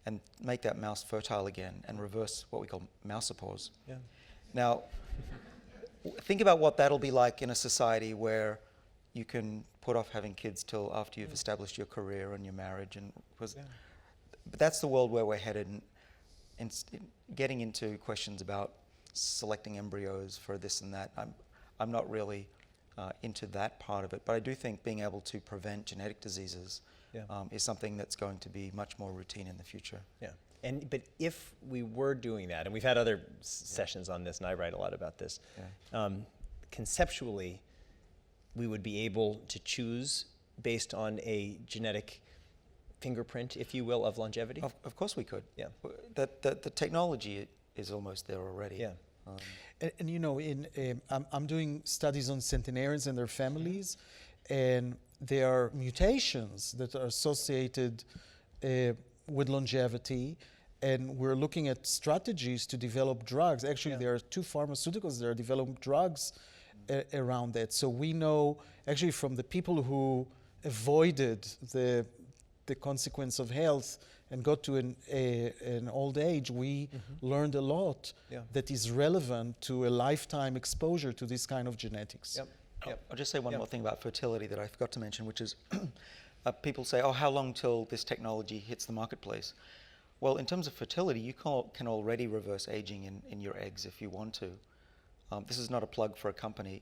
and make that mouse fertile again and reverse what we call mousopause. Yeah. Now, think about what that'll be like in a society where you can put off having kids till after you've established your career and your marriage, and but that's the world where we're headed. And getting into questions about selecting embryos for this and that, I'm not really into that part of it. But I do think being able to prevent genetic diseases is something that's going to be much more routine in the future. Yeah. But if we were doing that, and we've had other sessions on this, and I write a lot about this, conceptually, we would be able to choose based on a genetic fingerprint, if you will, of longevity? Of course we could. Yeah. The technology is almost there already. Yeah. And you know, I'm doing studies on centenarians and their families, and there are mutations that are associated with longevity, and we're looking at strategies to develop drugs. Actually, there are 2 pharmaceuticals that are developing drugs around that. So we know, actually, from the people who avoided the consequence of health and got to an old age, we learned a lot that is relevant to a lifetime exposure to this kind of genetics. I'll just say one more thing about fertility that I forgot to mention, which is people say, oh, how long till this technology hits the marketplace? Well, in terms of fertility, you can already reverse aging in your eggs if you want to. This is not a plug for a company,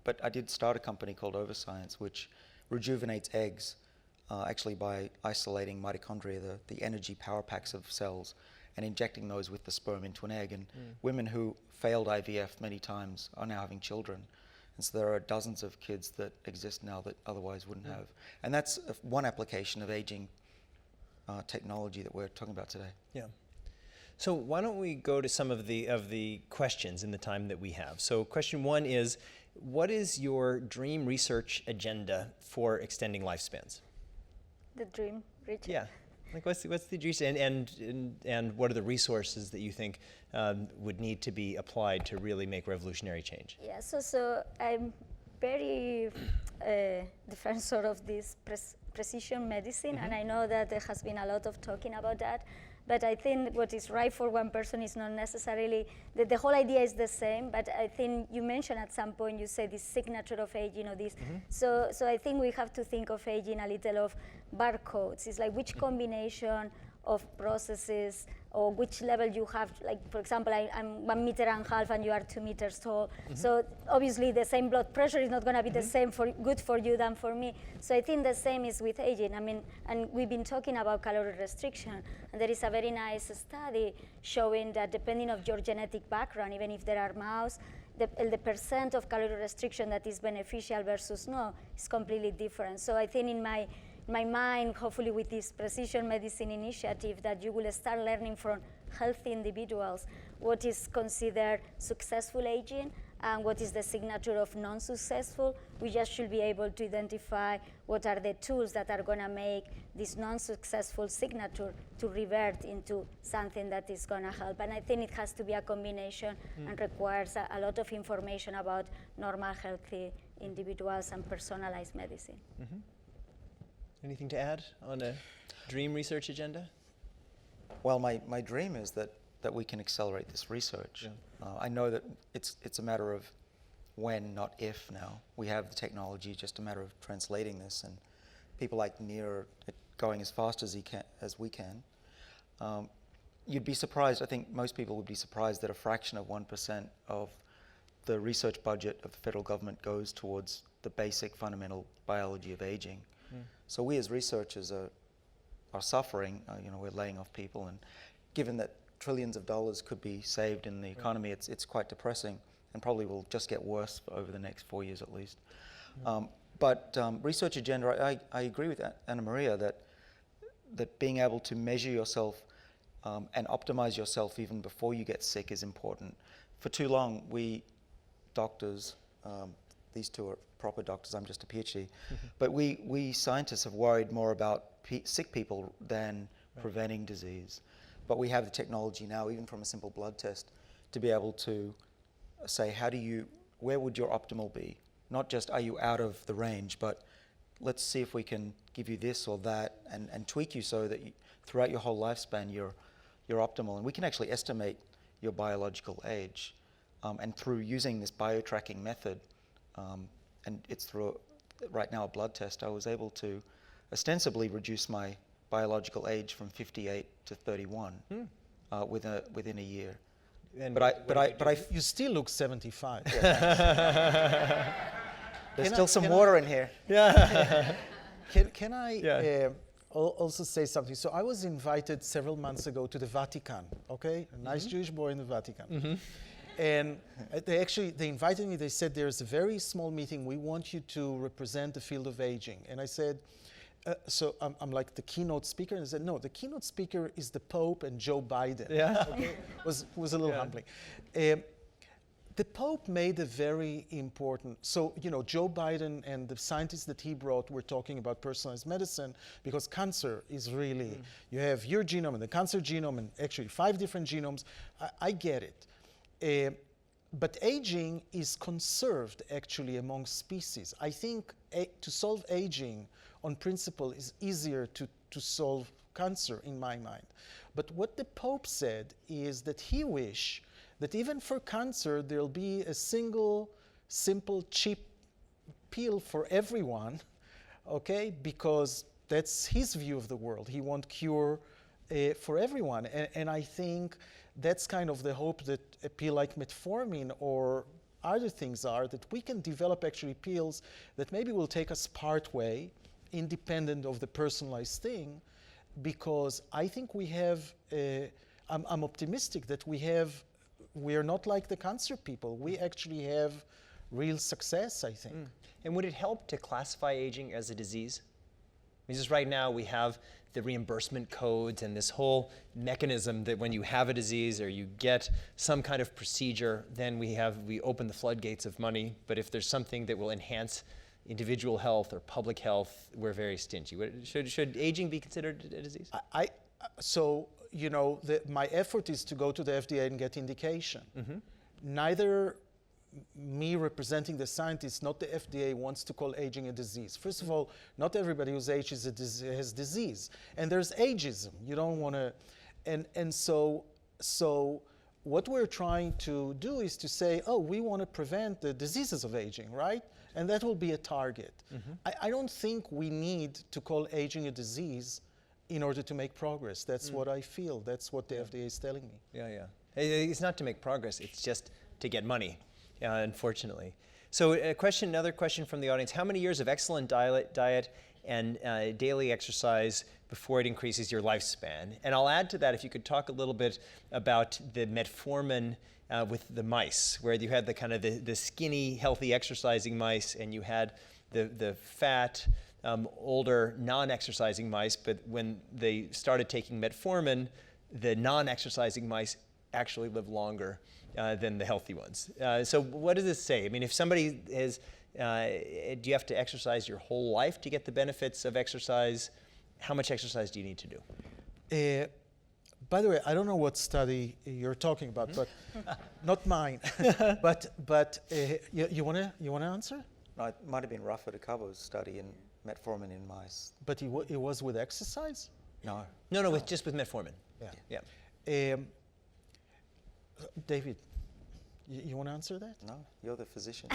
but I did start a company called Oversicience, which rejuvenates eggs actually by isolating mitochondria, the energy power packs of cells, and injecting those with the sperm into an egg. And women who failed IVF many times are now having children. And so there are dozens of kids that exist now that otherwise wouldn't have. And that's one application of aging technology that we're talking about today. Yeah. So why don't we go to some of the questions in the time that we have. So question 1 is, what is your dream research agenda for extending lifespans? The dream, Richard. Yeah. Like what's the dream, and what are the resources that you think would need to be applied to really make revolutionary change? Yeah, so I'm very defense sort of this precision medicine, and I know that there has been a lot of talking about that. But I think what is right for one person is not necessarily, the whole idea is the same, but I think you mentioned at some point, you said this signature of age, you know, this. So I think we have to think of aging a little of barcodes. It's like which combination of processes or which level you have, like for example, I'm 1.5 meters and you are 2 meters tall. So obviously the same blood pressure is not gonna be the same good for you than for me. So I think the same is with aging. I mean, and we've been talking about calorie restriction, and there is a very nice study showing that depending on your genetic background, even if there are mouse, the percent of calorie restriction that is beneficial versus no is completely different. So I think in my mind, hopefully with this precision medicine initiative, that you will start learning from healthy individuals what is considered successful aging and what is the signature of non-successful. We just should be able to identify what are the tools that are going to make this non-successful signature to revert into something that is going to help. And I think it has to be a combination and requires a lot of information about normal, healthy individuals and personalized medicine. Anything to add on a dream research agenda? Well, my dream is that we can accelerate this research. I know that it's a matter of when, not if now. We have the technology, just a matter of translating this, and people like Nir are going as fast as we can. You'd be surprised, I think most people would be surprised that a fraction of 1% of the research budget of the federal government goes towards the basic fundamental biology of aging. So we as researchers are suffering, we're laying off people, and given that trillions of dollars could be saved in the economy, it's quite depressing, and probably will just get worse over the next 4 years at least. But research agenda, I agree with Anamaria that being able to measure yourself and optimize yourself even before you get sick is important. For too long, we doctors, these two are proper doctors, I'm just a PhD, but we scientists have worried more about sick people than preventing disease. But we have the technology now, even from a simple blood test, to be able to say, where would your optimal be? Not just are you out of the range, but let's see if we can give you this or that and tweak you so that throughout your whole lifespan, you're optimal. And we can actually estimate your biological age. And through using this bio-tracking method, and it's through, right now, a blood test, I was able to ostensibly reduce my biological age from 58 to 31 within a year. And But I You still look 75. there's still some water in here. Can I also say something? So I was invited several months ago to the Vatican, okay? A nice Jewish boy in the Vatican. And they invited me, they said, there's a very small meeting, we want you to represent the field of aging. And I said, so I'm like the keynote speaker, and I said, no, the keynote speaker is the Pope and Joe Biden. Yeah. Okay? was a little humbling. The Pope made a very important, so, you know, Joe Biden and the scientists that he brought were talking about personalized medicine because cancer is really, you have your genome and the cancer genome and actually 5 different genomes. I get it. But aging is conserved actually among species. I think to solve aging on principle is easier to solve cancer in my mind. But what the Pope said is that he wished that even for cancer, there'll be a single, simple, cheap pill for everyone, okay? Because that's his view of the world. He wants cure for everyone. And I think that's kind of the hope that a pill like metformin or other things are, that we can develop actually pills that maybe will take us part way, independent of the personalized thing, because I think we have, I'm optimistic that we are not like the cancer people. We actually have real success, I think. And would it help to classify aging as a disease? Because right now we have the reimbursement codes and this whole mechanism that when you have a disease or you get some kind of procedure, then we open the floodgates of money. But if there's something that will enhance individual health or public health, we're very stingy. Should aging be considered a disease? So, you know, my effort is to go to the FDA and get indication. Neither me representing the scientists, not the FDA, wants to call aging a disease. First of all, not everybody who's aged has disease. And there's ageism. You don't want to... And so what we're trying to do is to say, oh, we want to prevent the diseases of aging, right? And that will be a target. I don't think we need to call aging a disease in order to make progress. That's what I feel. That's what the FDA is telling me. Yeah. It's not to make progress. It's just to get money, unfortunately. So another question from the audience. How many years of excellent diet and daily exercise before it increases your lifespan? And I'll add to that, if you could talk a little bit about the metformin with the mice, where you had the kind of the skinny, healthy, exercising mice, and you had the fat, older, non-exercising mice. But when they started taking metformin, the non-exercising mice actually live longer than the healthy ones. So what does this say? I mean, if somebody is, do you have to exercise your whole life to get the benefits of exercise? How much exercise do you need to do? By the way, I don't know what study you're talking about, but not mine. but you wanna answer? No, it might have been Rafa de Cabo's study in metformin in mice. But it was with exercise? No. No, just with metformin. Yeah. David, you want to answer that? No, you're the physician.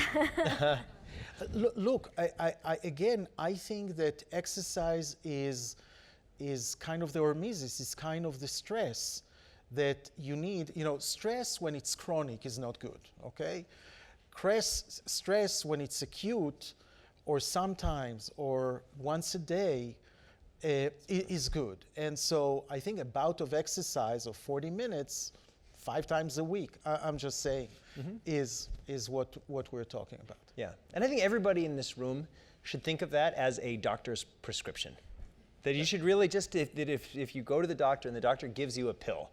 Look, I think that exercise is kind of the hormesis, is kind of the stress that you need. You know, stress when it's chronic is not good, okay? Stress when it's acute or sometimes or once a day is good. And so I think a bout of exercise of 40 minutes 5 times a week, I'm just saying, is what we're talking about. Yeah, and I think everybody in this room should think of that as a doctor's prescription. That you should really just, if you go to the doctor and the doctor gives you a pill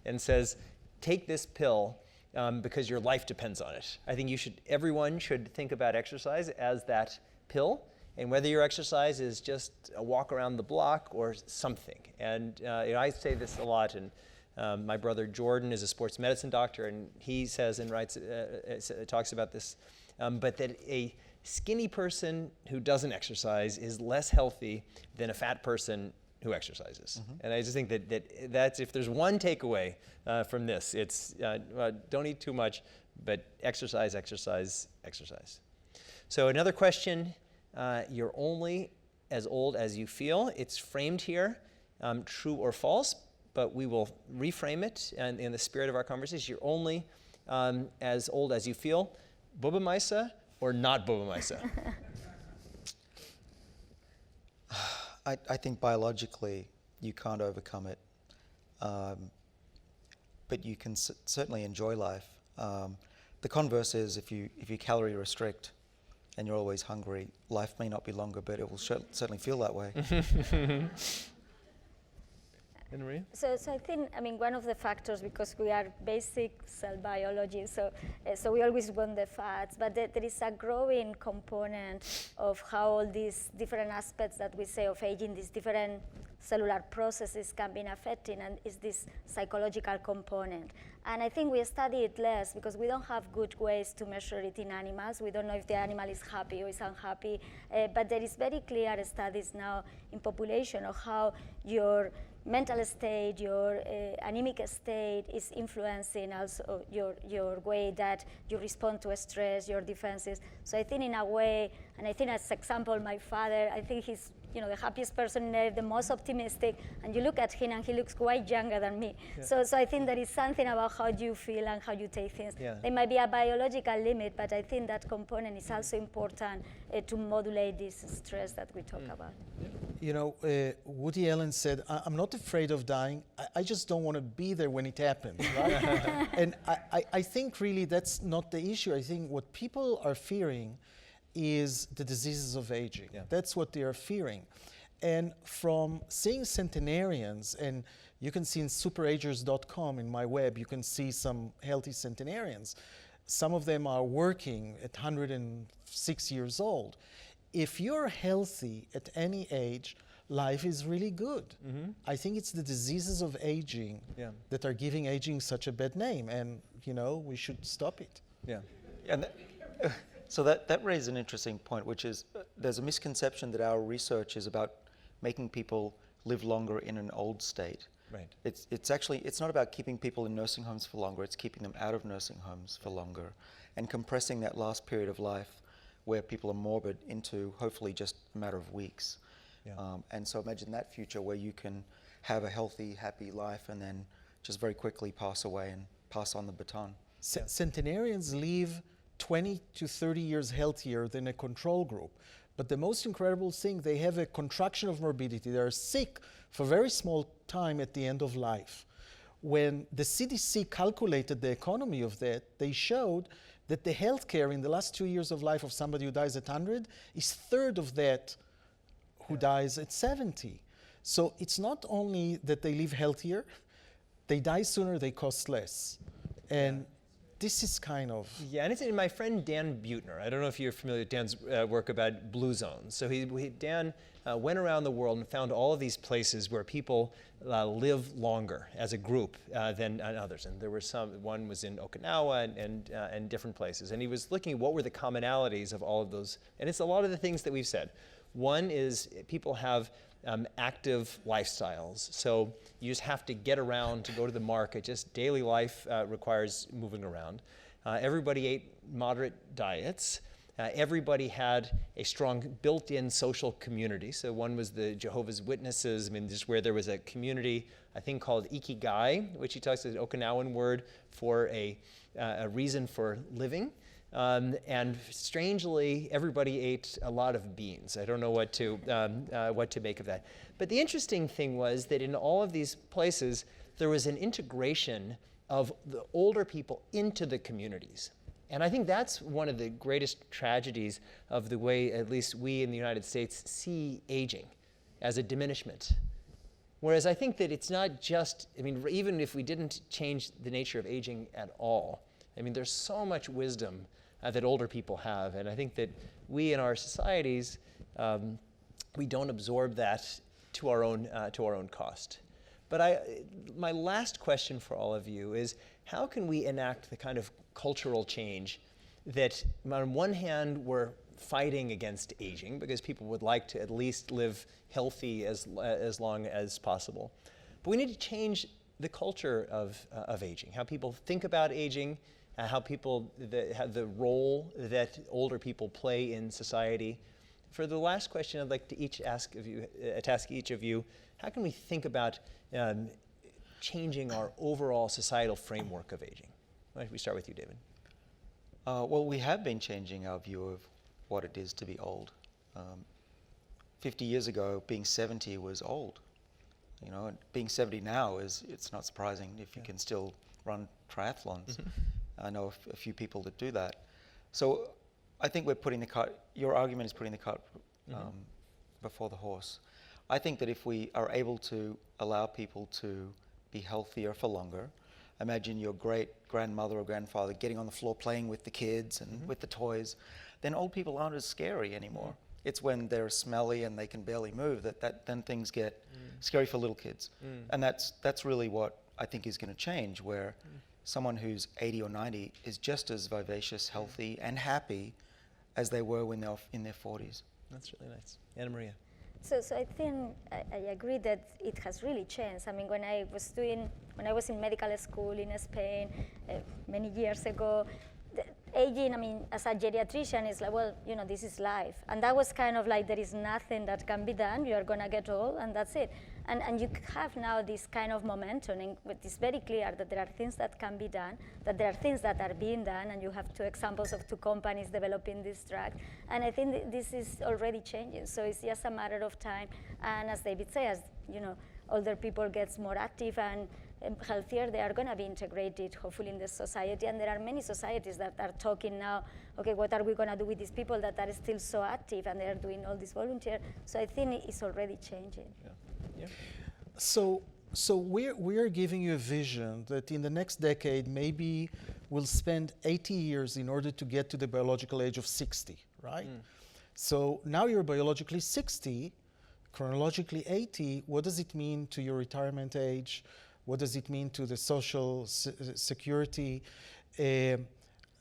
and says, take this pill because your life depends on it. I think everyone should think about exercise as that pill, and whether your exercise is just a walk around the block or something. And I say this a lot, and my brother Jordan is a sports medicine doctor, and he says and writes, talks about this, but that a skinny person who doesn't exercise is less healthy than a fat person who exercises. And I just think that's if there's one takeaway from this, it's don't eat too much, but exercise, exercise, exercise. So another question, you're only as old as you feel. It's framed here, true or false, but we will reframe it in the spirit of our conversation. You're only as old as you feel. Boba Maisa or not Boba Maisa? I think biologically you can't overcome it, but you can certainly enjoy life. The converse is if you calorie restrict and you're always hungry, life may not be longer, but it will certainly feel that way. And Maria? So I think, I mean, one of the factors, because we are basic cell biology, so we always want the fats, but there is a growing component of how all these different aspects that we say of aging, these different cellular processes can be affecting, and is this psychological component. And I think we study it less because we don't have good ways to measure it in animals. We don't know if the animal is happy or is unhappy, but there is very clear studies now in population of how your mental state, your anemic state is influencing also your way that you respond to stress, your defenses. So I think in a way, and I think as example, my father, I think he's the happiest person in life, the most optimistic, and you look at him and he looks quite younger than me. Yeah. So I think there is something about how you feel and how you take things. Yeah. There might be a biological limit, but I think that component is also important to modulate this stress that we talk about. Woody Allen said, I'm not afraid of dying, I just don't want to be there when it happens, right? And I think really that's not the issue. I think what people are fearing is the diseases of aging. Yeah. That's what they are fearing. And from seeing centenarians, and you can see in superagers.com in my web, you can see some healthy centenarians. Some of them are working at 106 years old. If you're healthy at any age, life is really good. Mm-hmm. I think it's the diseases of aging that are giving aging such a bad name, and we should stop it. Yeah. And so that raises an interesting point, which is there's a misconception that our research is about making people live longer in an old state. Right. It's not about keeping people in nursing homes for longer, it's keeping them out of nursing homes for longer and compressing that last period of life where people are morbid into hopefully just a matter of weeks. Yeah. And so imagine that future where you can have a healthy, happy life and then just very quickly pass away and pass on the baton. Centenarians live 20 to 30 years healthier than a control group. But the most incredible thing, they have a contraction of morbidity. They are sick for a very small time at the end of life. When the CDC calculated the economy of that, they showed that the healthcare in the last 2 years of life of somebody who dies at 100 is third of that who dies at 70. So it's not only that they live healthier, they die sooner, they cost less. And this is kind of... Yeah, and it's in my friend Dan Buettner. I don't know if you're familiar with Dan's work about blue zones. So Dan went around the world and found all of these places where people live longer as a group than others. And there were one was in Okinawa and different places. And he was looking at what were the commonalities of all of those. And it's a lot of the things that we've said. One is people have active lifestyles. So you just have to get around to go to the market. Just daily life requires moving around. Everybody ate moderate diets. Everybody had a strong built-in social community. So one was the Jehovah's Witnesses, just where there was a community, I think called ikigai, which he talks about an Okinawan word for a reason for living. And strangely, everybody ate a lot of beans. I don't know what to make of that. But the interesting thing was that in all of these places, there was an integration of the older people into the communities. And I think that's one of the greatest tragedies of the way, at least we in the United States, see aging as a diminishment. Whereas I think that it's not just, even if we didn't change the nature of aging at all, there's so much wisdom that older people have, and I think that we in our societies, we don't absorb that to our own cost. But my last question for all of you is, how can we enact the kind of cultural change that on one hand we're fighting against aging because people would like to at least live healthy as long as possible. But we need to change the culture of aging, how people think about aging, how people, the role that older people play in society. For the last question, I'd like to ask each of you, how can we think about changing our overall societal framework of aging? Why don't we start with you, David? Well, we have been changing our view of what it is to be old. 50 years ago, being 70 was old. You know, and being 70 now it's not surprising if you can still run triathlons. I know a few people that do that. So I think we're putting the cart, your argument is putting the cart before the horse. I think that if we are able to allow people to be healthier for longer, imagine your great-grandmother or grandfather getting on the floor playing with the kids and with the toys, then old people aren't as scary anymore. It's when they're smelly and they can barely move that then things get scary for little kids. And that's really what I think is going to change, where someone who's 80 or 90 is just as vivacious, healthy, and happy as they were when they were in their 40s. That's really nice. Anamaria. So I think I agree that it has really changed. I mean, when I was in medical school in Spain many years ago, aging, I mean, as a geriatrician, is like, well, you know, this is life. And that was kind of like, there is nothing that can be done. You are going to get old, and that's it. And you have now this kind of momentum, and it's very clear that there are things that can be done, that there are things that are being done, and you have two examples of two companies developing this drug. And I think this is already changing, so it's just a matter of time. And as David says, you know, older people gets more active and healthier, they are going to be integrated, hopefully, in the society. And there are many societies that are talking now, okay, what are we going to do with these people that are still so active and they are doing all this volunteer? So I think it's already changing. Yeah. Yeah. So we're giving you a vision that in the next decade, maybe we'll spend 80 years in order to get to the biological age of 60, right? So now you're biologically 60, chronologically 80. What does it mean to your retirement age? What does it mean to the social security?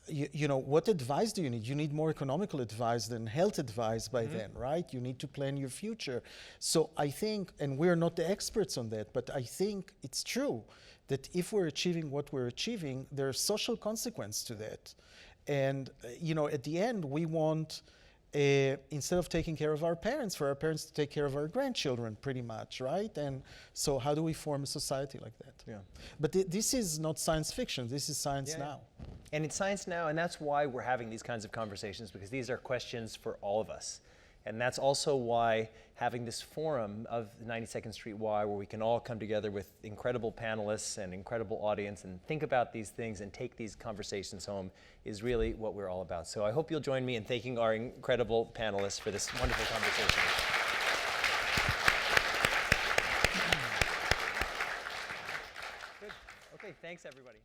You know, what advice do you need? You need more economical advice than health advice by then, right? You need to plan your future. So I think, and we're not the experts on that, but I think it's true that if we're achieving what we're achieving, there's social consequence to that. And, you know, at the end, we want, instead of taking care of our parents, for our parents to take care of our grandchildren, pretty much, right? And so how do we form a society like that? Yeah. But this is not science fiction. This is science now. And it's science now, and that's why we're having these kinds of conversations, because these are questions for all of us. And that's also why having this forum of the 92nd Street Y, where we can all come together with incredible panelists and incredible audience and think about these things and take these conversations home, is really what we're all about. So I hope you'll join me in thanking our incredible panelists for this wonderful conversation. Good. Okay, thanks everybody.